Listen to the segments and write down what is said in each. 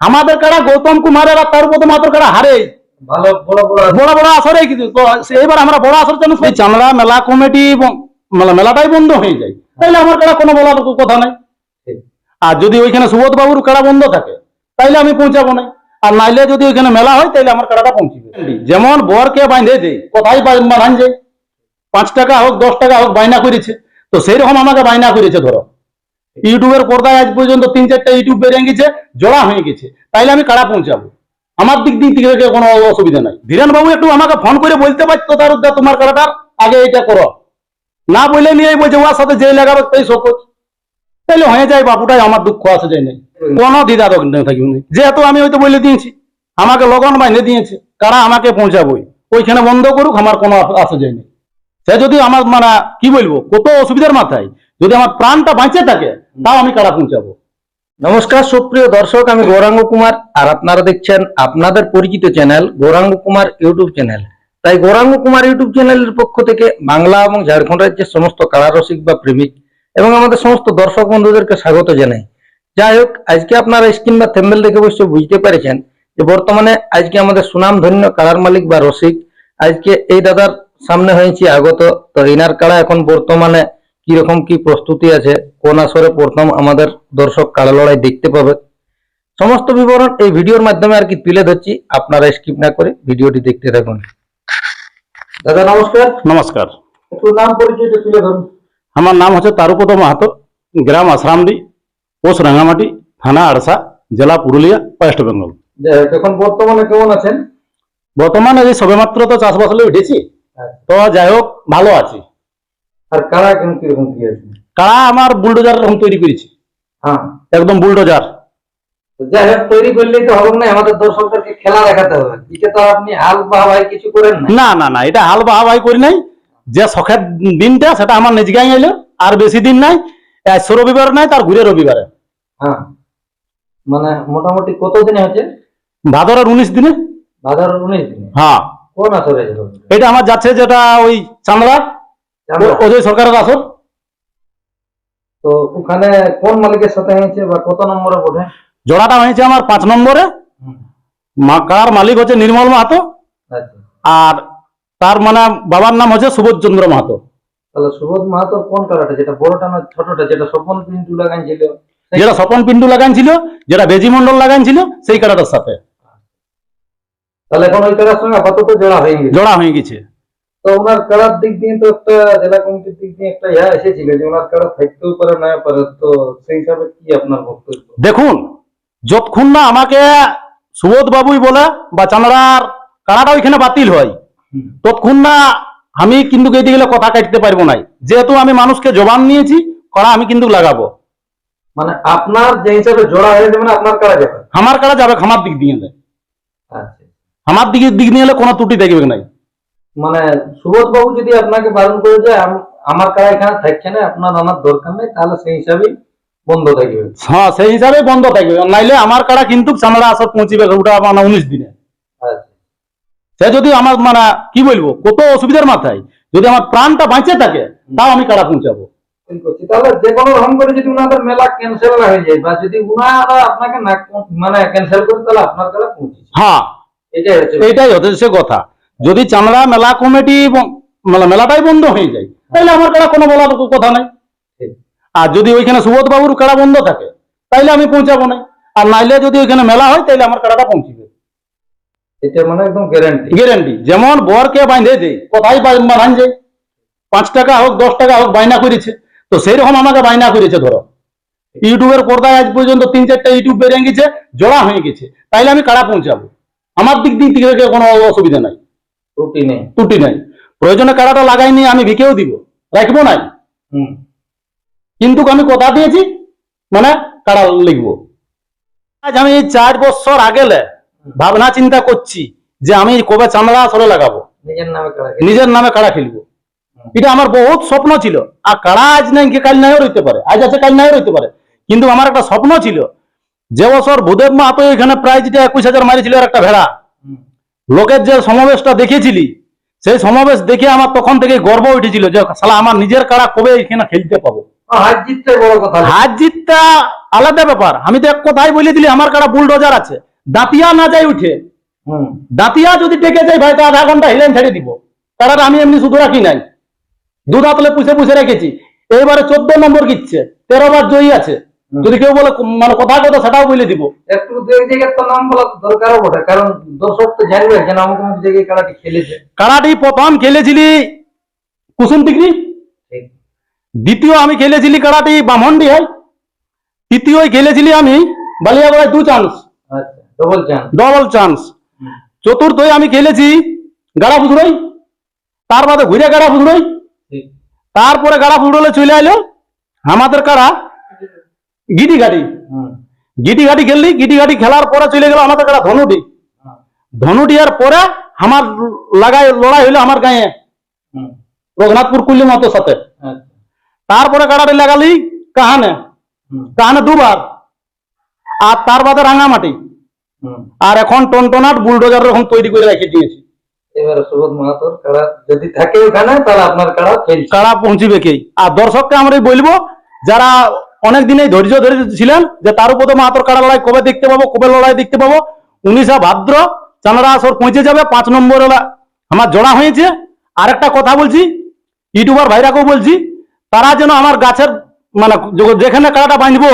আমাদের কারা গৌতম কুমারের আর তার উপর মাত্র কারা হারে ভালো বড় বড় বড় বড় আসরে কিন্তু তো এবার আমরা বড় আসর জন্য চামড়া মেলা কমিটি মেলাটাই বন্ধ হয়ে যায়, তাইলে আমার কারা কোনো বলার কথা নাই। আর যদি ওইখানে সুবোধ বাবুর কারা বন্ধ থাকে তাইলে আমি পৌঁছাবো না, আর নাইলে যদি ওইখানে মেলা হয় তাইলে আমার কারাটা পৌঁছবে। যেমন বরকে বাইন্ধে দেয়, কোথায় বাঁধান যায়, 5 টাকা হোক 10 টাকা হোক বায়না করেছে, তো সেই রকম আমাকে বায়না করেছে। ধরো ইউটিউবের পর্দায় আজ পর্যন্ত 3-4টা ইউটিউব বেরিয়ে গেছে, জোড়া হয়ে গেছে, তাইলে আমি কারা পৌঁছাবো? আমার দিক থেকে কোনো অসুবিধা নাই। ধীরেন বাবু একটু আমাকে ফোন করে বলতে পারতো তার তোমার কারাটার আগে এটা করো, না বলে নিয়ে বলছে ওর সাথে যে লাগাবে তাই সকোচ, তাইলে হয়ে যায়। বাপুটাই আমার দুঃখ আছে যায় নাই, কোনো দ্বিধা থাকবে না, যেহেতু আমি হয়তো বলে দিয়েছি, আমাকে লগন বাইন্ধে দিয়েছে, কারা আমাকে পৌঁছাবই, ওইখানে বন্ধ করুক, আমার কোনো আসা যায় না। সে যদি আমার মানে কি বলবো কত অসুবিধার মাথায় যদি আমার প্রাণটা বাঁচে থাকে, তাও আমি কারা পৌঁছাবো। নমস্কার সুপ্রিয় দর্শক, আমি গৌরাঙ্গ কুমার, আর আপনারা দেখছেন আপনাদের পরিচিত channel Gauranga Kumar YouTube channel. তাই গৌরাঙ্গ কুমার ইউটিউব চ্যানেলের পক্ষ থেকে বাংলা এবং ঝাড়খণ্ড রাজ্যের সমস্ত কারারসিক বা প্রেমিক এবং আমাদের সমস্ত দর্শক বন্ধুদেরকে স্বাগত জানাই। যাই হোক, আজকে আপনারা স্ক্রিন বা থেম্বনেল দেখে অবশ্যই বুঝতে পেরেছেন যে বর্তমানে আজকে আমাদের সুনামধন্য কারার মালিক বা রসিক আজকে এই দাদার সামনে হয়েছে আগত। তো ইনার কারা এখন বর্তমানে কিরকম কি প্রস্তুতি আছে, কোন আসরে প্রথম আমাদের দর্শক কাড়া লড়াই দেখতে পাবে, সমস্ত বিবরণ এই ভিডিওর মাধ্যমে আর কি তুলে ধরছি। আপনারা স্কিপ না করে ভিডিওটি দেখতে থাকুন। দাদা নমস্কার। নমস্কার। একটু নাম পরিচয়টা তুলে ধরুন। আমার নাম হচ্ছে তারুপদ মাহাতো, গ্রাম আশ্রামডি, পোস্ট রাঙ্গামাটি, থানা আড়সা, জেলা পুরুলিয়া, ওয়েস্ট বেঙ্গল। এখন বর্তমানে কেমন আছেন? বর্তমানে এই সবেমাত্র তো চাষবাস উঠেছি, তো যাই হোক ভালো আছি। আর কারা এখন কিরকম কি আছে? কারা আমার বুলডোজার রকম তৈরি করেছি, হ্যাঁ একদম বুলডোজার। যাই হোক, তৈরি করলেই তো হবে না, আমাদের দর্শকদেরকে খেলা দেখাতে হবে। এটা তো আপনি হাল বাহাই কিছু করেন না? না না না, এটা হাল বাহাবাই করি নাই, যে শখের দিনটা সেটা আমার নিজ গায়ে এলো, আর বেশি দিন নাই, রবিবার নাই, তার ঘুরে রবিবারে। হ্যাঁ, মানে মোটামুটি কতদিনে হচ্ছে? ভাদরের 19 দিনে। ভাদরের 19 দিনে? হ্যাঁ। কোন আসরে? এটা আমার যাচ্ছে যেটা ওই চামড়া অজয় সরকারের আসর। তো ওখানে কোন মালিকের সাথে হয়েছে বা কত নম্বরে পড়ে? জোড়াটা হয়েছে আমার 5 নম্বরে। কার মালিক হচ্ছে নির্মল মাহাতো, আর তার মানে বাবার নাম হচ্ছে সুবোধ চন্দ্র মাহাতো। তাহলে সুবোধ মাহাতোর কোন কালারটা, যেটা বড়টা না ছোটটা, যেটা স্বপন পিন্টু লাগাইছিল? যেটা স্বপন পিন্টু লাগাইছিল, যেটা বেজি মন্ডল লাগাইছিল, সেই কালারটার সাথে। তাহলে এখন ওই কালার সঙ্গে আপাতত জোড়া হয়ে গেছে। জোড়া হয়ে গেছে। তো ওনার কালার দিক দিয়ে তো একটা জেলা কমিটির দিক দিয়ে একটা এসেছিল যে ওনার কালার থাকতেও পারে না পারে, তো সেই হিসাবে কি আপনার বক্তব্য? দেখুন, যতক্ষণ না আমাকে সুবোধ বাবুই বলে বা চামড়ার কাড়াটা ওইখানে বাতিল হয়, ততক্ষণ না আমি কিন্তু এদিকে গেলে কথা কাটতে পারবো না। যেহেতু আমি মানুষকে জবান নিয়েছি, কাড়া আমি কিন্তু লাগাবো। মানে আপনার যে হিসাবে জোড়া হয়ে যাবে, আপনার কাড়া যাবে? আমার কাড়া যাবে, আমার দিক দিয়ে। আচ্ছা, আমার দিক নিয়ে এলে কোনো ত্রুটি দেখবে নাই। মানে সুবোধ বাবু যদি আপনাকে বারণ করে যায় আমার কাড়া এখানে থাকছে না, আপনার আনার দরকার নেই, তাহলে সেই হিসাবেই বন্ধ থাকবে। হ্যাঁ, সেই হিসাবে বন্ধ থাকবে, নাইলে আমার কাড়া কিন্তু চামড়া আসর পৌঁছিবে, ওটা মানে 19 দিনে। আচ্ছা, সে যদি আমার মানে কি বলবো কত অসুবিধার মাথায় যদি আমার প্রাণটা বাঁচে থাকে, তাও আমি কাড়া পৌঁছাবো। তাহলে যে কোনো রকম করে যদি উনাদের মেলা ক্যান্সেল হয়ে যায় বা যদি উনারা আপনাকে না মানে ক্যান্সেল করে, তাহলে আপনার কাড়া পৌঁছে। হ্যাঁ, এইটাই হচ্ছে সে কথা। যদি চামড়া মেলা কমিটি মেলাটাই বন্ধ হয়ে যায়, তাহলে আমার কাড়া কোনো বলার কথা নাই। আর যদি ওইখানে সুবোধ বাবুর কাড়া বন্ধ থাকে, তাইলে আমি পৌঁছাবো না, আর নাইলে যদি ওইখানে মেলা হয় তাইলে আমার কাড়াটা পৌঁছবে। এটা মানে একদম গ্যারান্টি। গ্যারান্টি। যেমন বরকে বাইন্ধে দেয়, কোথায় বাঁধান যায়, 5 টাকা হোক 10 টাকা হোক বায়না করেছে, তো সেই রকম আমাকে বায়না করেছে। ধরো ইউটিউবের পর্দায় আজ পর্যন্ত 3-4টা ইউটিউব বেরিয়ে গেছে, জোড়া হয়ে গেছে, তাইলে আমি কাড়া পৌঁছাবো। আমার দিক থেকে কোনো অসুবিধা নাই, ত্রুটি নাই। প্রয়োজনে কাড়াটা লাগাই নিয়ে আমি ভিকেও দিব, রাখবো নাই, কিন্তু আমি কথা দিয়েছি মানে কাড়া লিখবো। আজ আমি 4 বছর আগে ভাবনা চিন্তা করছি যে আমি কবে চামড়া আসরে লাগাবো, নিজের নামে কাড়া খেলবো। এটা আমার বহুত স্বপ্ন ছিল। আর কাড়া আজ নাই কাল নাইও রইতে পারে, আজ আছে কাল নাইও রইতে পারে, কিন্তু আমার একটা স্বপ্ন ছিল। যে বছর ভূদেব মাহাতো এখানে প্রাইজটা 21,000 মারিছিল আর একটা ভেড়া, লোকের যে সমাবেশটা দেখেছিলি, সেই সমাবেশ দেখে আমার তখন থেকে গর্ব উঠেছিল যে শালা আমার নিজের কাড়া কবে এখানে খেলতে পাবো। হার জিতটা বড় কথা, হার জিতটা আলাদা ব্যাপার। আমি তো এক কথাই বলে দিলি আমার কাড়া বুলডোজার আছে, দাঁতিয়া না যায় উঠে, হুম দাঁতিয়া যদি টেকে যায় ভাই তো আধা ঘন্টা হিলেন ছেড়ে দিব। কাড়াটা আমি এমনি শুধু রাখি নাই, দু দাঁতলে পুষে পুষে রেখেছি। এইবারে 14 নম্বর গিচ্ছে, 13 বার জয়ী আছে। যদি কেউ বলে মানে কথা কথা সেটাও বলে দিব। একটু দু এক জায়গায় তো নাম বলা দরকারও বটে, কারণ দর্শক তো জানবে যে না অমুক অমুক জায়গায় খেলাটি খেলেছে। কাড়াটি প্রথম খেলেছিলি কুসুম টিকরি, ঠিক। দ্বিতীয় আমি খেলেছিলি কাড়াটি বামন্ডি হয়, তৃতীয় খেলেছিলি আমি বালিয়াগড়ায় 2 চান্স, আচ্ছা, ডবল চান্স। Double chance. চতুর্থ আমি খেলেছি গাড়া ফুসুরই, তার বাদে ঘুরে গাড়া ফুসুরই, ঠিক। তারপরে গাড়া ফুসুরলে চলে আইলো আমাদের কাড়া গিটি ঘাটি। হুম গিটি ঘাটি খেললি, গিটি ঘাটি খেলার পরে চলে গেল আমাদের কাড়া ধনুটি। হুম, ধনুটিয়ার পরে আমার লাগাই লড়াই হইলো আমার গায়ে হুম, রঘুনাথপুর কুল্লি মতের সাথে। আচ্ছা, তারপরে কাড়াটি লাগালি কাহানে, হুম, কাহানে 2 বার, আর তার বাদে রাঙামাটি। হুম। আর এখন টনটনাট বুলডোজার এখন তৈরি করে রেখে দিয়েছি। এবারে সুবোধ মাহাতোর কাড়া যদি থাকে ওখানে তাহলে আপনার কাড়া খেলছে। কাড়া পৌঁছিবে কে? আর দর্শককে আমরা বলবো যারা অনেক দিনেই ধৈর্য ধরে ছিলেন যে তার উপর মাহাতোর কাড়া লড়াই কবে দেখতে পাবো, কবে লড়াই দেখতে পাবো, 19 ভাদ্র চাঁদড়া আসর পৌঁছে যাবে। 5 নম্বর আমার জোড়া হয়েছে। আর একটা কথা বলছি, ইউটিউবার ভাইরাকেও বলছি, তারা যেন আমার গাছের মানে যেখানে কাড়াটা বাঁধবো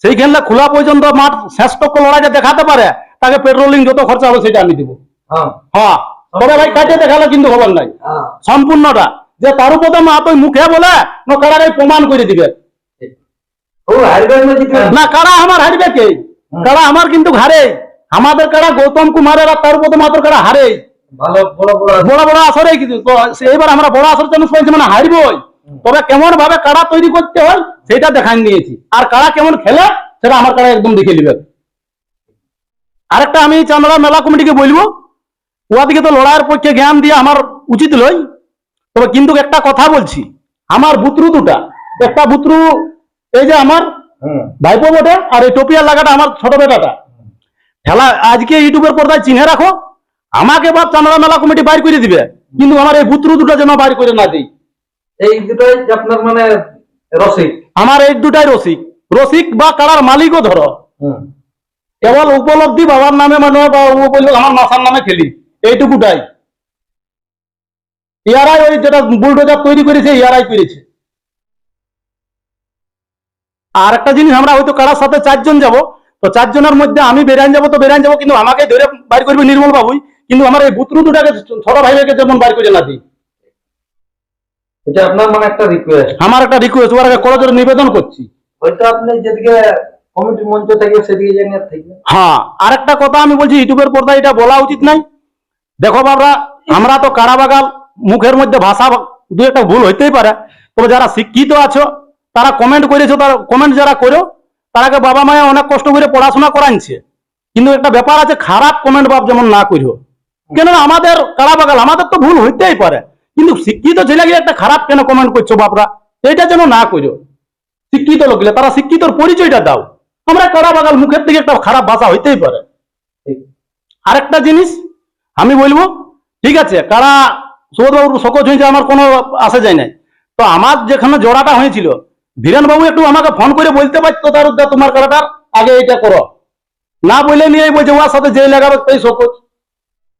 সেইখানে খোলা পর্যন্ত মাঠ শেষ টক্কর লড়াইটা দেখাতে পারে, তাকে পেট্রোলিং যত খরচা হবে সেটা আমি দিব। হ্যাঁ হ্যাঁ, তবে ভাই কাটে দেখালে কিন্তু খবর নাই হ্যাঁ, সম্পূর্ণটা, যে তার উপর মাহাতো মুখে বলে না কাড়াটাই প্রমাণ করে দিবে। ঠিক। ও হারবে না জিতবে না, কাড়া আমার হারবে কে? কাড়া আমার কিন্তু হারে। আমাদের কাড়া গৌতম কুমারের আর তার উপর মাত্র কাড়া হারে। ভালো বড় বড় বড় বড় আসরে কিন্তু তো এইবার আমরা বড় আসর চান্স পাইছি মানে হারবই। তবে কেমন ভাবে কাড়া তৈরি করতে হয় সেটা দেখান দিয়েছি, আর কাড়া কেমন খেলে সেটা আমার কাড়া একদম দেখে নিবে। আরেকটা আমি চান্দড়া মেলা কমিটিকে বলবো, ওদিকে তো লড়াইয়ের পক্ষে জ্ঞান দিয়ে আমার উচিত লই, তবে কিন্তু একটা কথা বলছি, আমার বুতরু দুটা, একটা বুতরু এই যে আমার হুম ভাইপো বটে, আর এই টপিয়ার লাগাটা আমার ছোট বেটাটা। খেলা আজকে ইউটিউবের পর্দায় চিনে রাখো, আমাকে বাপ চান্দড়া মেলা কমিটি বাইর করে দিবে, কিন্তু আমার এই বুতরু দুটা যেন বাইর করে না দিই। এই দুটোই আপনার মানে রসিক। আমার এই দুটাই রসিক, রসিক বা কাড়ার মালিকও ধরো, হুম কেবল উপলব্ধি বাবার নামে মানে বা ও বললো আমার মাথার নামে খেলি, এইটুকুটাই। ইয়ারাই ওই যেটা বুলডোজার তৈরি করেছে ইয়ারাই করেছে। আর একটা জিনিস, আমরা হয়তো কারার সাথে 4 জন যাব, তো 4 জনের মধ্যে আমি বেরান যাবো তো বেরান যাবো, কিন্তু আমাকে ধরে বাইর করবে নির্মল বাবুই, কিন্তু আমার এই বুতরু দুটাকে ছোট ভাইকে যেমন বাইর করে না দিই। এটা আপনার মানে একটা রিকোয়েস্ট। আমার একটা রিকোয়েস্ট ওর আগে কলেজের নিবেদন করছি। হয়তো আপনি যেদিকে কমিটি মঞ্চ থেকে সেদিকে জানিয়ে থাকবেন। হ্যাঁ, আর একটা কথা আমি বলছি, ইউটিউবের পর্দায় এটা বলা উচিত নাই। দেখো বাবরা, আমরা তো কারাবাগাল, মুখের মধ্যে ভাষা দু একটা ভুল হইতেই পারে, তবে যারা শিক্ষিত আছো তারা কমেন্ট করেছো, তার কমেন্ট যারা করো তারাকে বাবা মায়ে অনেক কষ্ট করে পড়াশোনা করাইছে, কিন্তু একটা ব্যাপার আছে, খারাপ কমেন্ট বাপ যেমন না করো। কেন আমাদের কারাবাগাল, আমাদের তো ভুল হইতেই পারে, কিন্তু শিক্ষিত ছেলেকে একটা খারাপ কেন কমেন্ট করছো বাপরা, এটা যেন না করো। শিক্ষিত লোকলে তারা শিক্ষিতর পরিচয়টা দাও। আমরা কারাবাগাল, মুখের থেকে একটা খারাপ ভাষা হইতেই পারে। ঠিক। আরেকটা জিনিস আমি বলবো, ঠিক আছে কারা সুবোধবাবুর সকোচ হয়েছে, আমার কোনো আসে যায় নাই, তো আমার যেখানে জোড়াটা হয়েছিল ধীরেন বাবু একটু আমাকে ফোন করে বলতে পারতো তার তোমার কারাটার আগে এটা করো, না বলে নিয়ে বলছে ওর সাথে যে লাগাবে তাই সকোচ,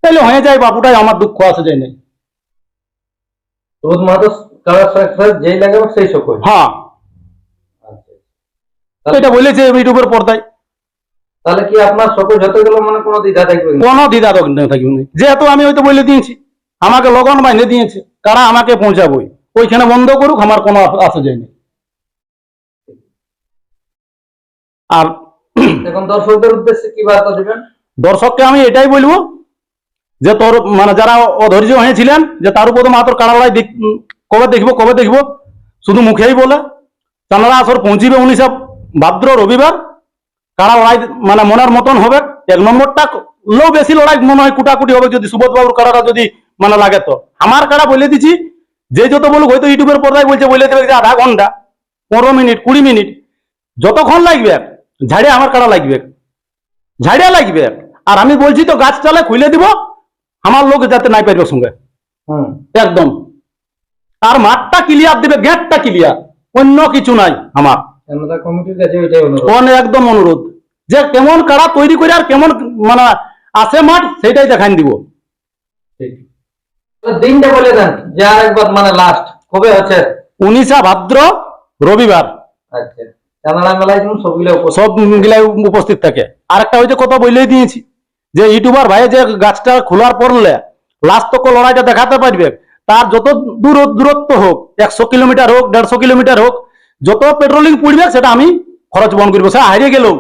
তাইলে হয়ে যায় বাপুটাই, আমার দুঃখ আসে যায় নাই। সুবোধ মাহাতো কারার সাথে যেই লাগাবে সেই সকল। হ্যাঁ, আচ্ছা, এটা বলেছে ইউটিউবের পর্দায়। তাহলে কি আপনার সকল যত গেল মানে কোনো দ্বিধা থাকবে না? কোনো দ্বিধা থাকবে না, যেহেতু আমি হয়তো বলে দিয়েছি, আমাকে লগন বাইনে দিয়েছে, কারা আমাকে পৌঁছাবই, ওইখানে বন্ধ করুক, আমার কোনো আসে যায়নি। আর এখন দর্শকদের উদ্দেশ্যে কি বার্তা দিবেন? দর্শককে আমি এটাই বলবো যে তোর মানে যারা অধৈর্য হয়েছিলেন যে তার উপর মাত্র কারালাই কবে দেখবো, শুধু মুখেই বলে, চান্দড়া আসর পৌঁছিবে 19 ভাদ্র রবিবার, কারা লড়াই মানে মনের মতন হবে। 1 নম্বরটা লো বেশি লড়াই মনে হয় কুটাকুটি হবে, যদি সুবোধ বাবুর কারাটা যদি মানে লাগে। তো আমার কারা বলে দিচ্ছি, যে যত বলুক, হয়তো ইউটিউবের পর্দায় বলছে বলে দেবে যে আধা ঘন্টা, 15 মিনিট 20 মিনিট যতক্ষণ লাগবে, ঝাড়িয়া আমার কারা লাগবে, ঝাড়িয়া লাগবে। আর আমি বলছি তো গাছ চালে খুলে দিব, আমার লোক যাতে নাই পারবে সঙ্গে হুম একদম। আর মাঠটা ক্লিয়ার দিবে, গেটটা ক্লিয়ার, অন্য কিছু নাই আমার। চান্দড়া কমিটির কাছে ওইটাই অনুরোধ। একদম অনুরোধ যে কেমন কাড়া তৈরি করে আর কেমন মানে আছে মাঠ সেটাই দেখান দিব। ঠিক। তো দিনটা বলে দেন যে আর একবার মানে লাস্ট কবে হচ্ছে? 19 ভাদ্র রবিবার। আচ্ছা, চান্দড়া মেলায় যেমন সবগুলো সব গিলাই উপস্থিত থাকে। আর একটা ওই যে কথা বলেই দিয়েছি যে ইউটিউবার ভাই যে গাছটা খোলার পড়লে লাস্ট তক লড়াইটা দেখাতে পারবে, তার যত দূরত্ব হোক, 100 কিলোমিটার হোক, 150 কিলোমিটার হোক, যত পেট্রোলিং পড়বে সেটা আমি খরচ বহন করবো। সে হারিয়ে গেলেও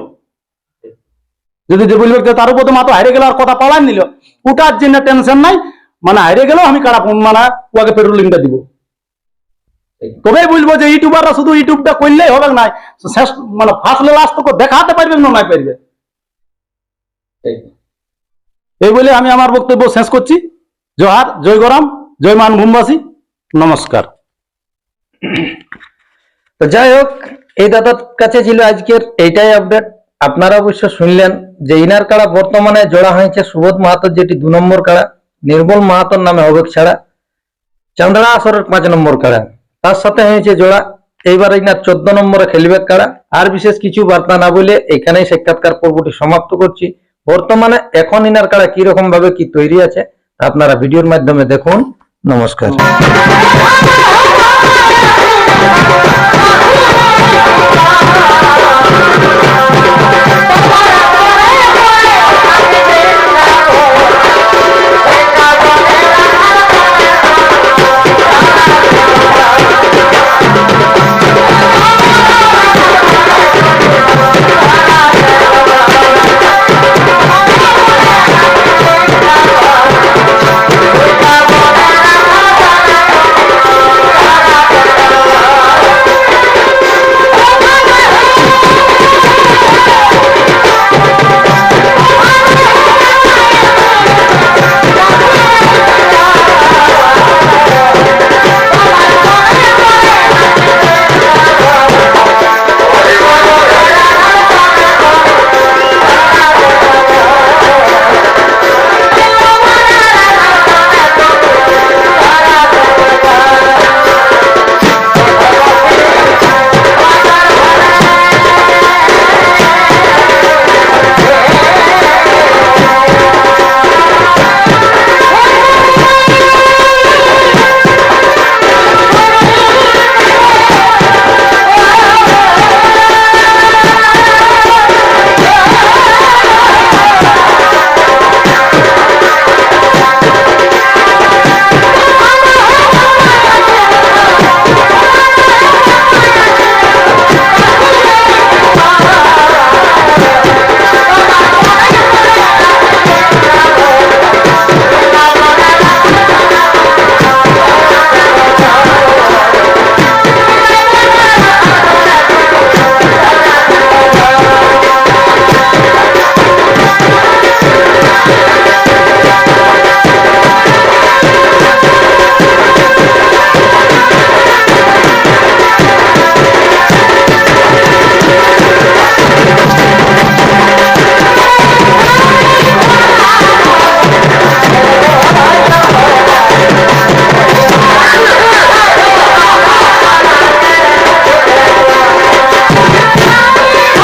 যদি যে বলবে যে তার উপর তো মাত্র হারিয়ে গেল আর কথা পালান নিল, ওটার জন্য টেনশন নাই। মানে হারিয়ে গেলেও আমি কারা মানে ওকে পেট্রোলিংটা দিব। তবেই বলবো যে ইউটিউবাররা শুধু ইউটিউবটা করলেই হবে না, শেষ মানে ফার্স্ট লাস্ট তক দেখাতে পারবে না নাই পারবে। এই বলে আমি আমার বক্তব্য শেষ করছি। জোহার, জয় গরাম, জয় মানভূমবাসী, নমস্কার। তো যাই হোক, এই দাদার কাছে ছিল আজকের এইটাই আপডেট। আপনারা অবশ্য শুনলেন যে ইনার কাড়া বর্তমানে জোড়া হয়েছে সুবোধ মাহাতোর, যেটি 2 নম্বর কাড়া, নির্মল মাহাতোর নামে হবে ছাড়া, চান্দড়া আসরের 5 নম্বর কাড়া, তার সাথে হয়েছে জোড়া। এইবার ইনার 14 নম্বরে খেলবে কাড়া। আর বিশেষ কিছু বার্তা না বলে এখানেই সাক্ষাৎকার পর্বটি সমাপ্ত করছি। বর্তমানে এখন ইনার কাড়া কিরকম ভাবে কি তৈরি আছে আপনারা ভিডিওর মাধ্যমে দেখুন। নমস্কার।